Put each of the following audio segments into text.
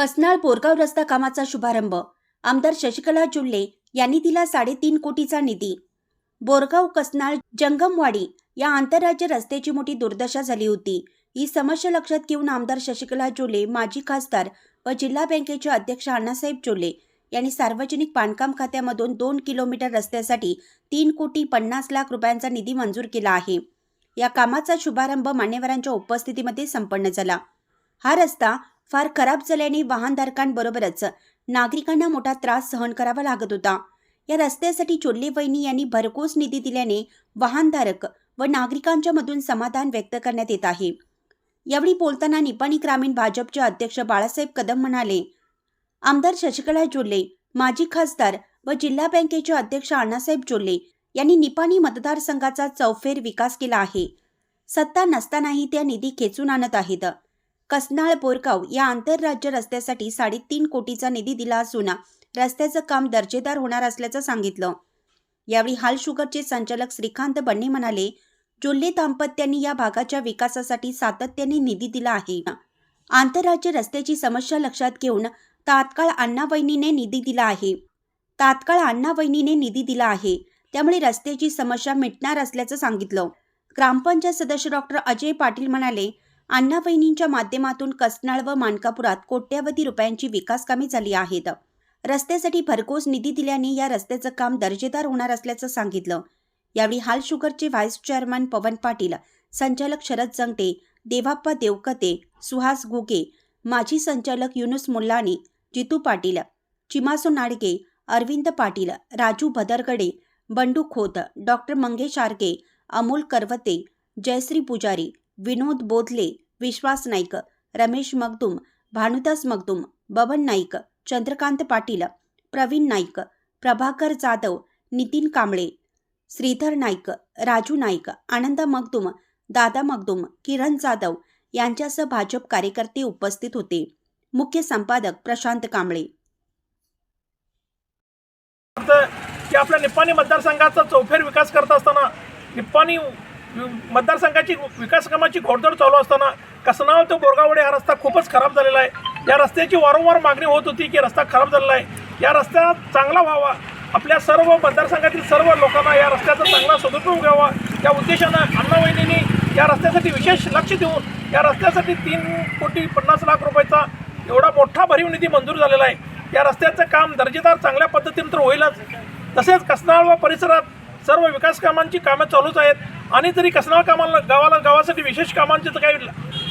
कसनाळ बोरगाव रस्ता कामाचा शुभारंभ आमदार शशिकला जोल्ले यांनी दिला 3.5 कोटीचा निधी। बोरगाव कसनाळ जंगमवाडी या आंतरराज्य रस्त्याची मोठी दुर्दशा झाली होती। ही समस्या लक्षात घेऊन आमदार शशिकला जोल्ले, माजी खासदार व जिल्हा बँकेचे अध्यक्ष अण्णासाहेब जोल्ले यांनी सार्वजनिक बांधकाम खात्यामधून 2 किलोमीटर रस्त्यासाठी 3,50,00,000 रुपयांचा निधी मंजूर केला आहे। या कामाचा शुभारंभ मान्यवरांच्या उपस्थितीमध्ये संपन्न झाला। हा रस्ता फार खराब झाल्याने वाहनधारकांबरोबरच नागरिकांना मोठा त्रास सहन करावा लागत होता। या रस्त्यासाठी जोल्ले वहिनी यांनी भरघोस निधी दिल्याने वाहनधारक व नागरिकांच्या मधून समाधान व्यक्त करण्यात येत आहे। यावेळी बोलताना निपाणी ग्रामीण भाजपचे अध्यक्ष बाळासाहेब कदम म्हणाले, आमदार शशिकला जोल्ले, माजी खासदार व जिल्हा बँकेचे अध्यक्ष अण्णासाहेब जोल्ले यांनी निपाणी मतदारसंघाचा चौफेर विकास केला आहे। सत्ता नसतानाही त्या निधी खेचून आणत आहेत। कसनाळ बोरगाव या आंतरराज्य रस्त्यासाठी 3.5 कोटीचा निधी दिला असून रस्त्याचं काम दर्जेदार होणार असल्याचं सांगितलं। यावेळी हाल शुगरचे संचालक श्रीकांत बन्ने म्हणाले, जोल्ले दाम्पत्यांनी या भागाच्या विकासासाठी सातत्याने निधी दिला आहे। आंतरराज्य रस्त्याची समस्या लक्षात घेऊन तात्काळ अण्णावहिनीने निधी दिला आहे। त्यामुळे रस्त्याची समस्या मिटणार असल्याचं सांगितलं। ग्रामपंचायत सदस्य डॉक्टर अजय पाटील म्हणाले, अण्णावहिनींच्या माध्यमातून कसनाळ व मानकापुरात कोट्यावधी रुपयांची विकास कामे झाली आहेत। रस्त्यासाठी भरघोस निधी दिल्याने या रस्त्याचं काम दर्जेदार होणार असल्याचं सांगितलं। यावेळी हाल शुगरचे व्हाईस चेअरमन पवन पाटील, संचालक शरद जंगटे, देवाप्पा देवकते, सुहास घुगे, माजी संचालक युनुस मुल्लानी, जितू पाटील, चिमासो नाडगे, अरविंद पाटील, राजू भदरगडे, बंडू खोत, डॉक्टर मंगेश आरगे, अमोल करवते, जयश्री पुजारी, विनोद बोधले, विश्वास नाईक, रमेश मगदूम, भानुदास मगदूम, बबन नाईक, चंद्रकांत पाटील, प्रवीण नाईक, प्रभाकर जाधव, नितीन कांबळे, श्रीधर नाईक, राजू नाईक, आनंद मगदूम, दादा मगदूम, किरण जाधव यांच्यासह भाजप कार्यकर्ते उपस्थित होते। मुख्य संपादक प्रशांत कांबळे। की आपल्या निपाणी मतदारसंघाचा चौफेर विकास करत असताना निपाणी मतदारसंघाची विकास कामाची घोडदौड चालू असताना कसनाळ ते बोरगावडे हा रस्ता खूपच खराब झालेला आहे। या रस्त्याची वारंवार मागणी होत होती की रस्ता खराब झालेला आहे, या रस्ता चांगला व्हावा, आपल्या सर्व मतदारसंघातील सर्व लोकांना या रस्त्याचा चांगला सदुपयोग व्हावा या उद्देशानं अण्णावहिनींनी या रस्त्यासाठी विशेष लक्ष देऊन या रस्त्यासाठी 3,50,00,000 रुपयाचा एवढा मोठा भरीव निधी मंजूर झालेला आहे। या रस्त्याचं काम दर्जेदार चांगल्या पद्धतीने तर होईलच, तसेच कसनाळ व परिसरात सर्व विकास कामांची कामं चालूच आहेत। आणि जरी कसनाळ गावासाठी विशेष कामांचे काही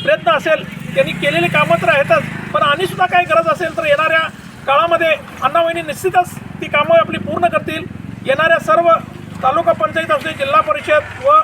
प्रयत्न असेल त्यांनी केलेले कामं तर आहेतच, पण आणि सुद्धा काही गरज असेल तर येणाऱ्या काळामध्ये अण्णावहिनी निश्चितच ती कामं आपली पूर्ण करतील। येणाऱ्या सर्व तालुका पंचायत असले, जिल्हा परिषद व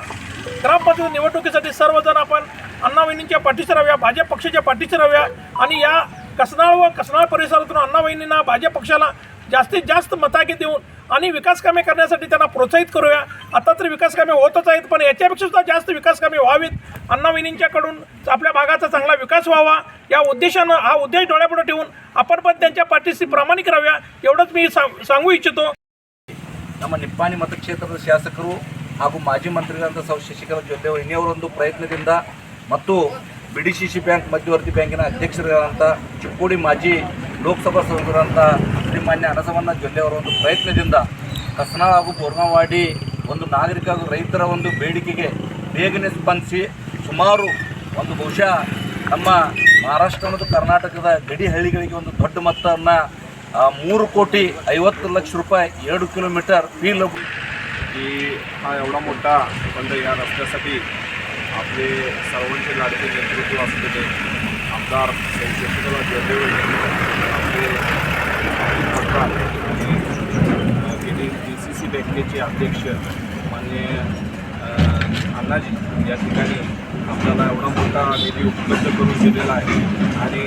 ग्रामपंचायत निवडणुकीसाठी सर्वजण आपण अण्णावहिनींच्या पाठीशी राहूया, भाजप पक्षाच्या पाठीशी राहूया आणि या कसनाळ व कसनाळ परिसरातून अण्णावहिनींना भाजप पक्षाला जास्तीत जास्त मतांकी देऊन आणि विकास कामे करण्यासाठी त्यांना प्रोत्साहित करूया। आता तर विकास कामे होतच आहेत, पण याच्यापेक्षा सुद्धा जास्त विकास कामे व्हावीत, अण्णावहिनींच्याकडून आपल्या भागाचा चांगला विकास व्हावा या उद्देशानं हा उद्देश डोळ्यापुढे ठेवून आपण पण त्यांच्या पाठीशी प्रामाणिक राहूया, एवढंच मी सांगू इच्छितो। ನಮ್ಮ ನಿಪ್ಪಾಣಿ ಮತಕ್ಷೇತ್ರದ ಶಾಸಕರು ಹಾಗೂ ಮಾಜಿ ಮಂತ್ರಿಗಳಾದ ಶಶಿಕಲಾ ಜೊಲ್ಲೆ ವಹಿನಿಯವರ ಒಂದು ಪ್ರಯತ್ನದಿಂದ ಮತ್ತು ಬಿಡಿಸಿಸಿ ಬ್ಯಾಂಕ್ ಮಧ್ಯವರ್ತಿ ಬ್ಯಾಂಕಿನ ಅಧ್ಯಕ್ಷರಾದಂಥ ಚಿಕ್ಕೋಡಿ ಮಾಜಿ ಲೋಕಸಭಾ ಸದಸ್ಯರಾದಂಥ ಶ್ರೀಮಾನ್ಯ ಅನಸವಣ್ಣ ಜೊಲ್ಲೆ ಅವರ ಒಂದು ಪ್ರಯತ್ನದಿಂದ ಕಸನಾಳ ಹಾಗೂ ಬೋರ್ಗಾವಾಡಿ ಒಂದು ನಾಗರಿಕ ಹಾಗೂ ರೈತರ ಒಂದು ಬೇಡಿಕೆಗೆ ಬೇಗನೆ ಸ್ಪಂದಿಸಿ ಸುಮಾರು ಒಂದು ಬಹುಶಃ ನಮ್ಮ ಮಹಾರಾಷ್ಟ್ರ ಮತ್ತು ಕರ್ನಾಟಕದ ಗಡಿ ಹಳ್ಳಿಗಳಿಗೆ ಒಂದು ದೊಡ್ಡ ಮೊತ್ತವನ್ನು 3,50,00,000 रुपये 2 किलोमीटर फील की हा एवढा मोठा फंड या रस्त्यासाठी आपले सर्वांचे लाडके नेतृत्व असलेले आमदार शशिकला जोल्ले आपले आणि DCC बँकेचे अध्यक्ष माननीय अण्णाजी या ठिकाणी आपल्याला एवढा मोठा निधी उपलब्ध करून दिलेला आहे। आणि